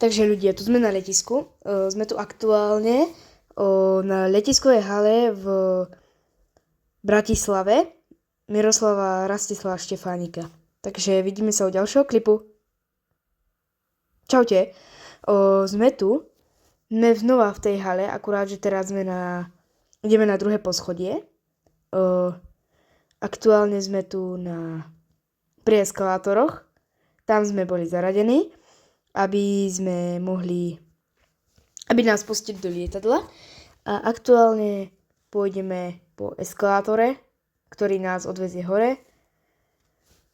Takže ľudia, tu sme na letisku. Sme tu aktuálne na letiskovej hale v Bratislave Miroslava Rastislava Štefánika. Takže vidíme sa u ďalšieho klipu. Čaute. Sme tu. Sme znova v tej hale, akurát, že teraz ideme na druhé poschodie. Aktuálne sme tu pri eskalátoroch. Tam sme boli zaradení, aby nás pustili do lietadla. A aktuálne pôjdeme po eskalátore, ktorý nás odvezie hore,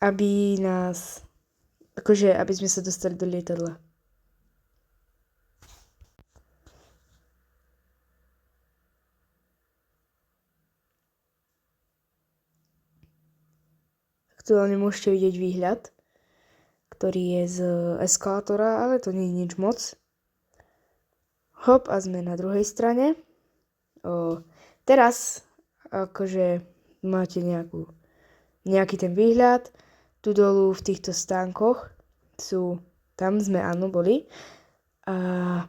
aby sme sa dostali do lietadla. Aktuálne môžete vidieť výhľad, ktorý je z eskalátora, ale to nie je nič moc. Hop, a sme na druhej strane. Teraz akože máte nejaký ten výhľad. Tu dolu v týchto stánkoch tam sme boli. A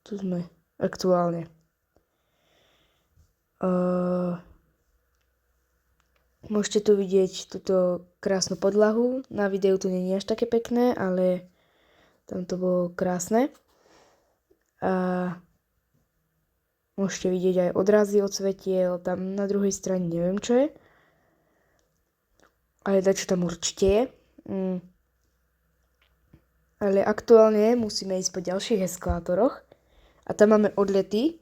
tu sme aktuálne. Môžete tu vidieť túto krásnu podlahu. Na videu to nie je až také pekné, ale tam to bolo krásne. A môžete vidieť aj odrazy od svetiel. Tam na druhej strane neviem, čo je. Ale dačo tam určite je. Ale aktuálne musíme ísť po ďalších eskalátoroch. A tam máme odlety.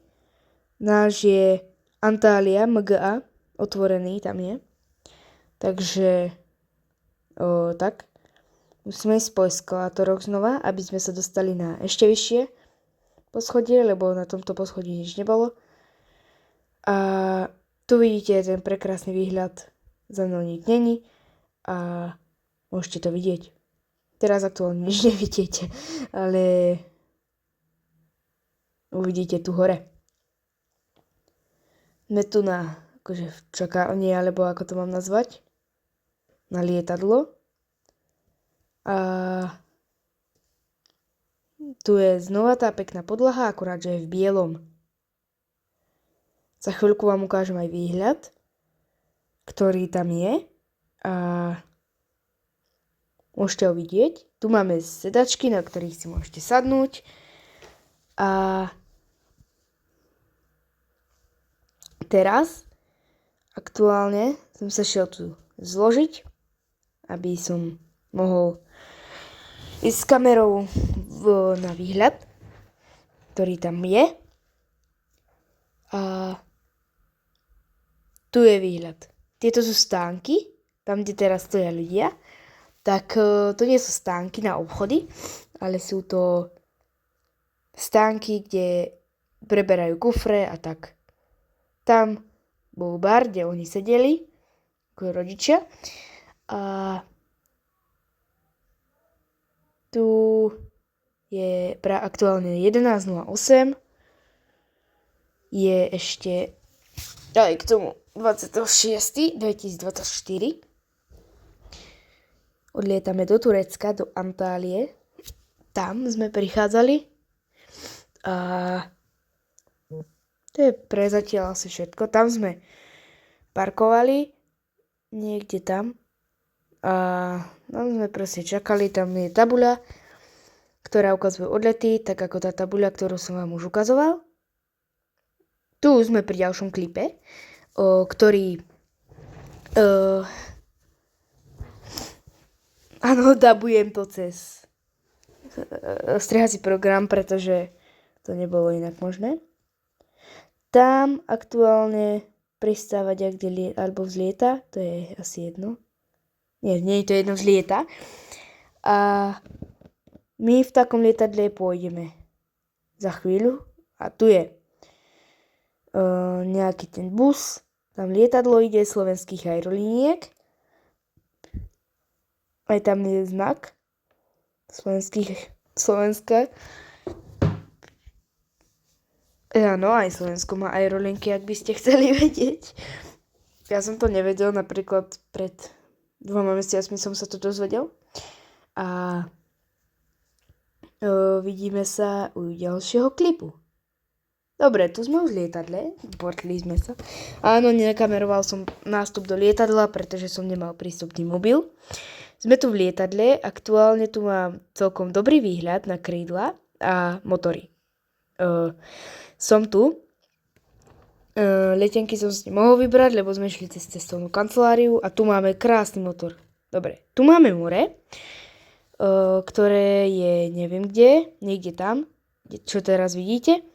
Náš je Antalya MGA. Otvorený tam je. Takže tak. Musíme ísť po eskalátoroch znova, aby sme sa dostali na ešte vyššie poschodie, lebo na tomto poschodí nič nebolo. A tu vidíte ten prekrásny výhľad. Za mnou nič není. A môžete to vidieť. Teraz aktuálne nič nevidíte, ale uvidíte tu hore. Sme tu v čakárni, alebo ako to mám nazvať, na lietadlo. A tu je znova tá pekná podlaha, akurát, že je v bielom. Za chvíľku vám ukážem aj výhľad, ktorý tam je. A môžete ho vidieť. Tu máme sedačky, na ktorých si môžete sadnúť. A teraz aktuálne som sa šiel tu zložiť, aby som mohol ísť s kamerou na výhľad, ktorý tam je. A tu je výhľad. Tieto sú stánky, tam, kde teraz stoja ľudia. Tak to nie sú stánky na obchody, ale sú to stánky, kde preberajú kufre a tak. Tam bol bar, kde oni sedeli, ako rodičia. A tu je aktuálne 11:08. Je ešte aj k tomu 26.2024. Odlietame do Turecka, do Antálie. Tam sme prichádzali. A to je pre zatiaľ asi všetko. Tam sme parkovali. Niekde tam. A tam sme proste čakali. Tam je tabuľa, ktorá ukazuje odlety, tak ako tá tabuľa, ktorú som vám už ukazoval. Tu sme pri ďalšom klipe, ktorý dabujem to cez strihací program, pretože to nebolo inak možné. Tam aktuálne pristávať alebo vzlieta, to je asi jedno. Nie je to jedno, vzlieta. A my v takom lietadle pôjdeme za chvíľu. A tu je nejaký ten bus. Tam lietadlo ide slovenských aerolíniek. Aj tam je znak Slovenska. Áno, aj Slovensko má aerolinky, ak by ste chceli vedieť. Ja som to nevedel, napríklad pred 2 mesiacmi som sa to dozvedel. A vidíme sa u ďalšieho klipu. Dobre, tu sme už v lietadle, portli sme sa. Áno, nenakameroval som nástup do lietadla, pretože som nemal prístupný mobil. Sme tu v lietadle, aktuálne tu mám celkom dobrý výhľad na krídla a motory. Som tu. Letenky som si nemohol vybrať, lebo sme šli cez cestovnú kanceláriu a tu máme krásny motor. Dobre, tu máme more, ktoré je neviem kde, niekde tam, čo teraz vidíte.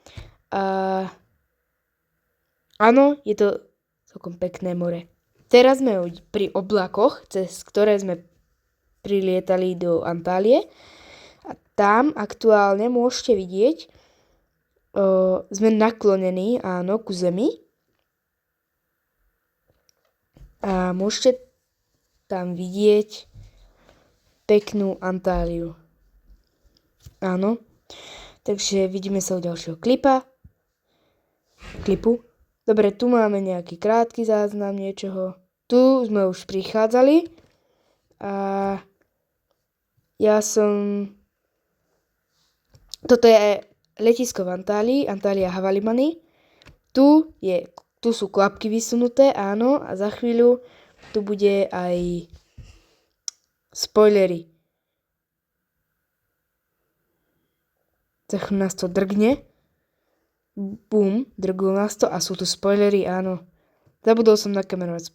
Áno, je to celkom pekné more. Teraz sme pri oblakoch, cez ktoré sme prilietali do Antálie. A tam aktuálne môžete vidieť, sme naklonení, áno, ku zemi. A môžete tam vidieť peknú Antáliu. Áno. Takže vidíme sa u ďalšieho klipu. Dobre, tu máme nejaký krátky záznam niečoho. Tu sme už prichádzali. A toto je letisko v Antálii, Antália Havalimany. Tu sú klapky vysunuté, áno. A za chvíľu tu bude aj spoilery. Za chvíľu nás to drgne. Bum, drglo nás to a sú tu spoilery, áno. Zabudol som nakamerovať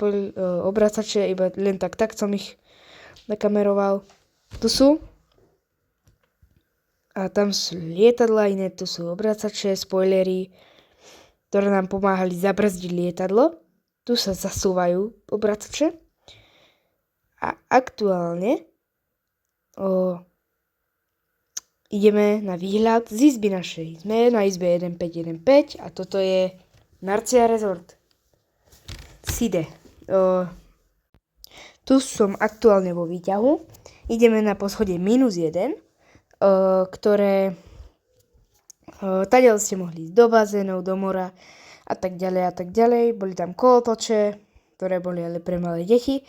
obracače, iba len tak som ich nakameroval. Tu sú. A tam sú lietadla iné, tu sú obracače, spoilery, ktoré nám pomáhali zabrzdiť lietadlo. Tu sa zasúvajú obracače. A aktuálne ideme na výhľad z izby našej. Sme na izbe 1515 a toto je Narcia Resort. Side. Tu som aktuálne vo výťahu. Ideme na poschodie -1, ktoré tadiaľ ste mohli ísť do bazénov, do mora a tak ďalej a tak ďalej. Boli tam kolotoče, ktoré boli ale pre malé deti.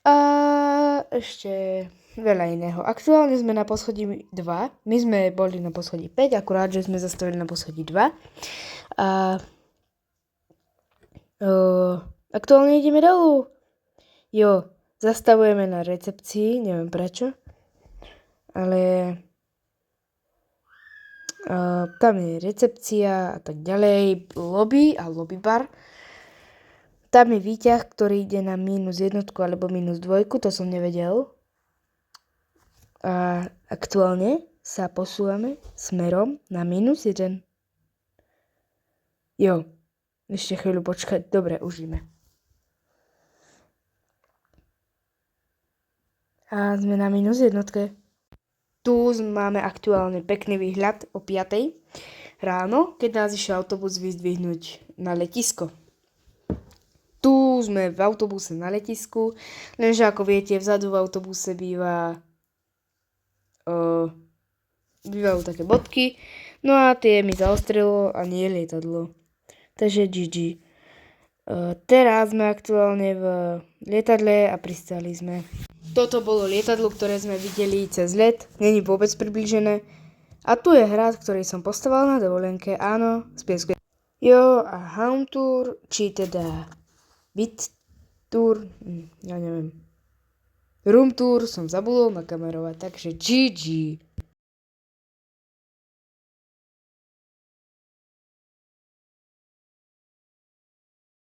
A ešte veľa iného. Aktuálne sme na poschodí 2. My sme boli na poschodí 5, akurát, že sme zastavili na poschodí 2. A aktuálne ideme dolu. Jo, zastavujeme na recepcii, neviem prečo. Ale tam je recepcia a tak ďalej, lobby a lobby bar. Tam je výťah, ktorý ide na -1 alebo -2, to som nevedel. A aktuálne sa posúvame smerom na -1. Jo, ešte chvíľu počkať. Dobre, už ideme. A sme na -1. Tu máme aktuálne pekný výhľad o 5 ráno, keď nás išiel autobus vyzdvihnúť na letisko. Tu sme v autobuse na letisku, lenže ako viete, vzadu v autobuse bývajú také bodky, no a tie mi zaostrilo a nie lietadlo. Takže GG. Teraz sme aktuálne v lietadle a pristali sme. Toto bolo lietadlo, ktoré sme videli cez let, není vôbec priblížené. A tu je hra, ktorej som postavil na dovolenke, áno, z piesku. Jo, a home tour, či teda bit tour, ja neviem. Room tour som zabudol nakamerovať, takže GG.